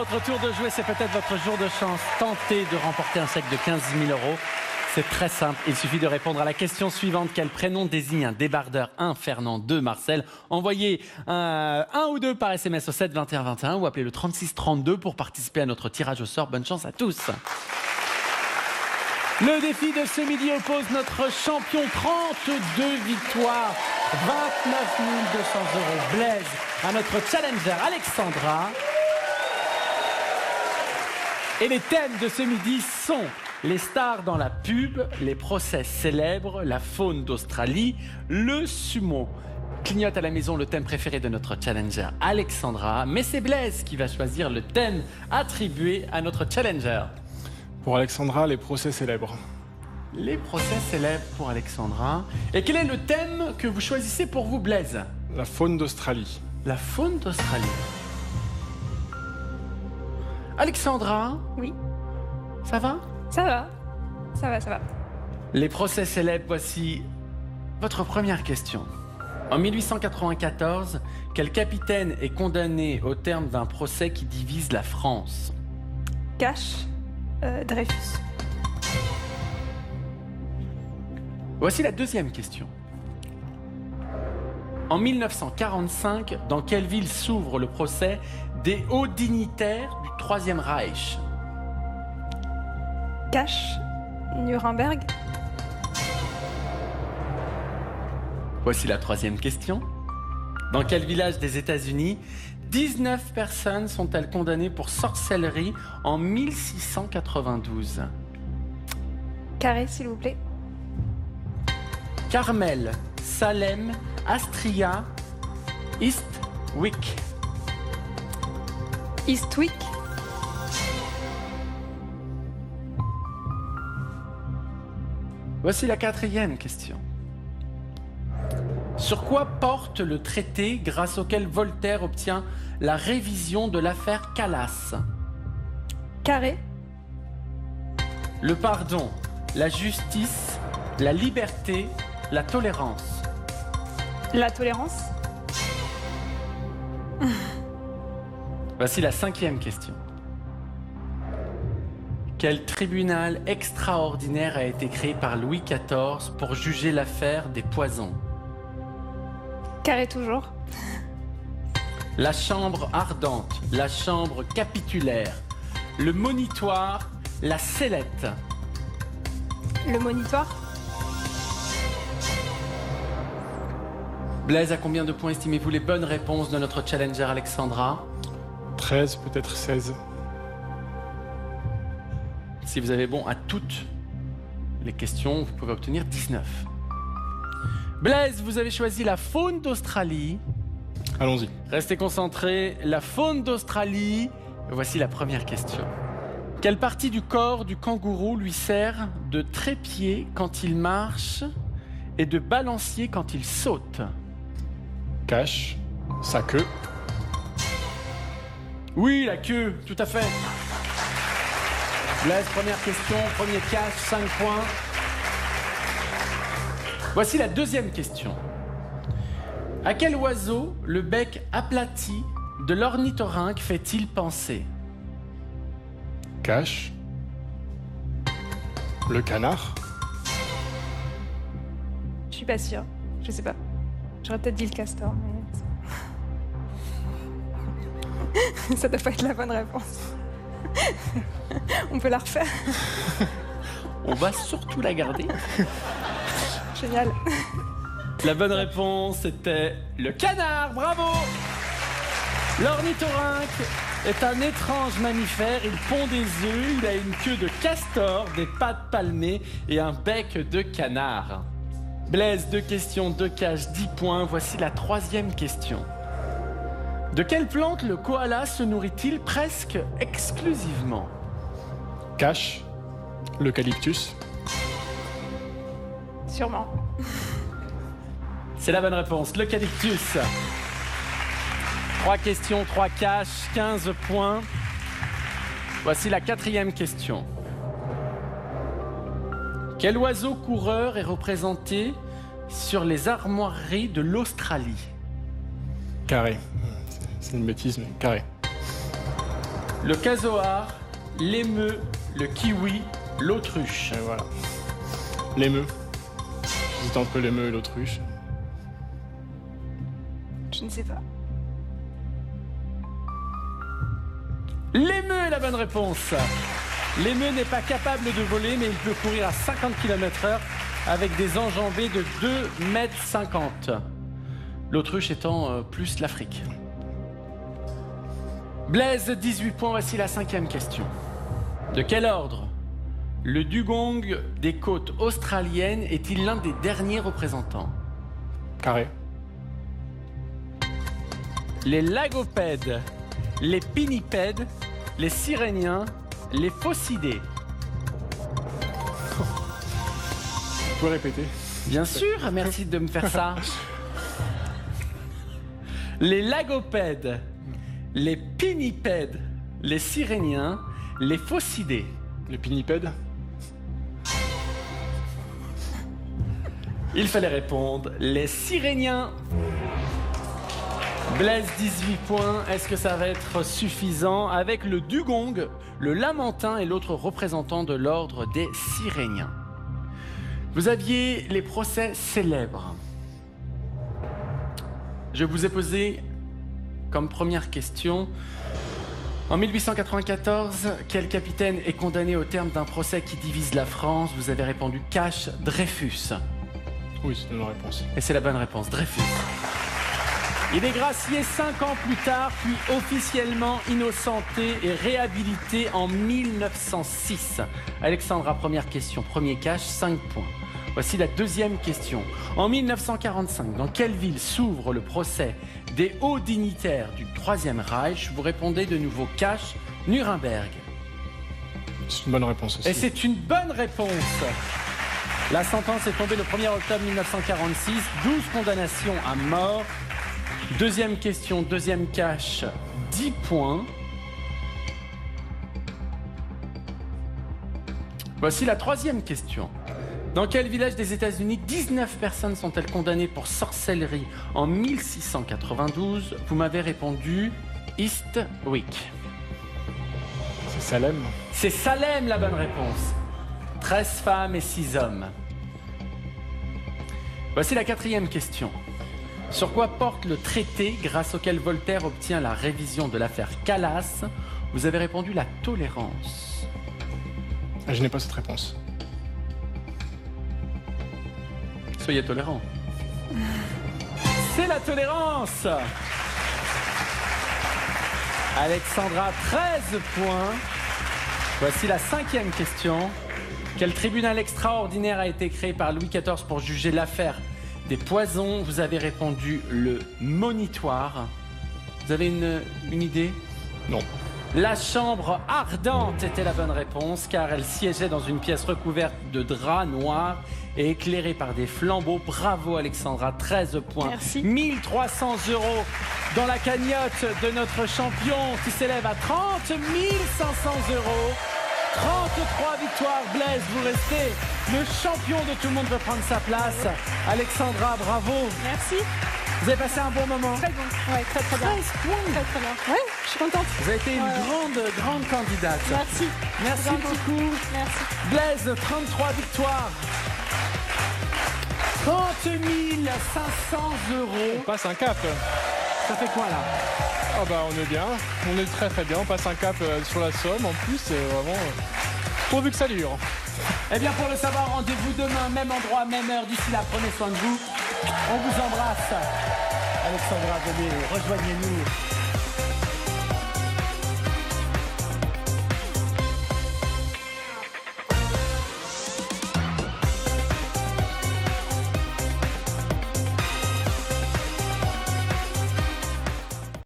votre tour de jouer, c'est peut-être votre jour de chance. Tentez de remporter un chèque de 15 000 €. C'est très simple, il suffit de répondre à la question suivante. Quel prénom désigne un débardeur? 1, Fernand, 2, Marcel. Envoyez un ou deux par SMS au 7 21 21 ou appelez le 36 32 pour participer à notre tirage au sort. Bonne chance à tous. Le défi de ce midi oppose notre champion, 32 victoires, 29 200 €, Blaise, à notre challenger Alexandra. Et les thèmes de ce midi sont les stars dans la pub, les procès célèbres, la faune d'Australie, le sumo. Clignote à la maison le thème préféré de notre challenger Alexandra, mais c'est Blaise qui va choisir le thème attribué à notre challenger. Pour Alexandra, les procès célèbres. Les procès célèbres pour Alexandra. Et quel est le thème que vous choisissez pour vous, Blaise? La faune d'Australie. La faune d'Australie. Alexandra? Oui. Ça va? Ça va. Ça va, ça va. Les procès célèbres, voici votre première question. En 1894, quel capitaine est condamné au terme d'un procès qui divise la France? Cash. Dreyfus. Voici la deuxième question. En 1945, dans quelle ville s'ouvre le procès des hauts dignitaires du Troisième Reich? Cash. Nuremberg. Voici la troisième question. Dans quel village des États-Unis 19 personnes sont-elles condamnées pour sorcellerie en 1692? Carré, s'il vous plaît. Carmel, Salem, Astria, Eastwick. Eastwick. Voici la quatrième question. Sur quoi porte le traité grâce auquel Voltaire obtient la révision de l'affaire Calas? Carré. Le pardon, la justice, la liberté, la tolérance. La tolérance. Voici la cinquième question. Quel tribunal extraordinaire a été créé par Louis XIV pour juger l'affaire des poisons? Carré toujours. La chambre ardente, la chambre capitulaire, le monitoire, la sellette. Le monitoire. Blaise, à combien de points estimez-vous les bonnes réponses de notre challenger Alexandra? 13, peut-être 16. Si vous avez bon à toutes les questions, vous pouvez obtenir 19. Blaise, vous avez choisi la faune d'Australie. Allons-y. Restez concentrés. La faune d'Australie. Voici la première question. Quelle partie du corps du kangourou lui sert de trépied quand il marche et de balancier quand il saute? Cache, sa queue. Oui, la queue, tout à fait. Blaise, première question, premier cache, 5 points. Voici la deuxième question. À quel oiseau le bec aplati de l'ornithorynque fait-il penser? Cache. Le canard. Je suis pas sûre. Je sais pas. J'aurais peut-être dit le castor, mais... Ça doit pas être la bonne réponse. On peut la refaire. On va surtout la garder. Génial. La bonne réponse était le canard, bravo! L'ornithorynque est un étrange mammifère, il pond des œufs, il a une queue de castor, des pattes palmées et un bec de canard. Blaise, 2 questions, 2 caches, 10 points, voici la troisième question. De quelle plante le koala se nourrit-il presque exclusivement? Cache. L'eucalyptus. Sûrement. C'est la bonne réponse, l'eucalyptus. 3 questions, 3 caches, 15 points. Voici la quatrième question. Quel oiseau coureur est représenté sur les armoiries de l'Australie? Carré. C'est une bêtise, mais carré. le casoar, l'émeu, le kiwi, l'autruche. Et voilà. L'émeu. J'hésite entre l'émeu et l'autruche. Je ne sais pas. L'émeu est la bonne réponse. L'émeu n'est pas capable de voler, mais il peut courir à 50 km/h avec des enjambées de 2,50 m. L'autruche étant plus l'Afrique. Blaise, 18 points, voici la 5e question. De quel ordre le dugong des côtes australiennes est-il l'un des derniers représentants? Carré. Les lagopèdes, les pinnipèdes, les siréniens, les phocidae. Vous pouvez répéter? Bien sûr, merci de me faire ça. Les lagopèdes, les pinnipèdes, les siréniens, les phocidae. Les pinnipèdes? Il fallait répondre les siréniens. Blaise, 18 points. Est-ce que ça va être suffisant? Avec le dugong, le lamentin et l'autre représentant de l'ordre des siréniens. Vous aviez les procès célèbres. Je vous ai posé comme première question: en 1894, quel capitaine est condamné au terme d'un procès qui divise la France? Vous avez répondu Cash Dreyfus. Oui, c'est une réponse. Et c'est la bonne réponse, Dreyfus. Il est gracié 5 ans plus tard, puis officiellement innocenté et réhabilité en 1906. Alexandra, première question, premier cash, 5 points. Voici la deuxième question. En 1945, dans quelle ville s'ouvre le procès des hauts dignitaires du Troisième Reich? Vous répondez de nouveau cash, Nuremberg. C'est une bonne réponse aussi. Et c'est une bonne réponse. La sentence est tombée le 1er octobre 1946, 12 condamnations à mort. Deuxième question, deuxième cash, 10 points. Voici la troisième question. Dans quel village des États-Unis 19 personnes sont-elles condamnées pour sorcellerie en 1692? Vous m'avez répondu Eastwick. C'est Salem. C'est Salem la bonne réponse. 13 femmes et 6 hommes. Voici la quatrième question. Sur quoi porte le traité grâce auquel Voltaire obtient la révision de l'affaire Calas? Vous avez répondu la tolérance. Ah, je n'ai pas cette réponse. Soyez tolérants. C'est la tolérance. Alexandra, 13 points. Voici la cinquième question. Quel tribunal extraordinaire a été créé par Louis XIV pour juger l'affaire des poisons? Vous avez répondu le monitoire. Vous avez une idée? Non. La chambre ardente était la bonne réponse, car elle siégeait dans une pièce recouverte de drap noir et éclairée par des flambeaux. Bravo Alexandra, 13 points. Merci. 1300 € dans la cagnotte de notre champion qui s'élève à 30 500 €. 33 victoires, Blaise, vous restez le champion de Tout le monde peut prendre sa place. Alexandra, bravo. Merci. Vous avez passé un bon moment. Très bon. Ouais, très très bien. 13 points. Très très bien. Ouais, je suis contente. Vous avez été une grande candidate. Merci. Merci Vraiment. beaucoup. Merci. Blaise, 33 victoires. 30 500 On €. passe un cap. Ça fait quoi là? Ah bah on est bien. On est très très bien. On passe un cap sur la somme. En plus, vraiment, pourvu que ça dure. Eh bien, pour le savoir, rendez-vous demain, même endroit, même heure. D'ici là, prenez soin de vous. On vous embrasse. Alexandra, venez, rejoignez-nous.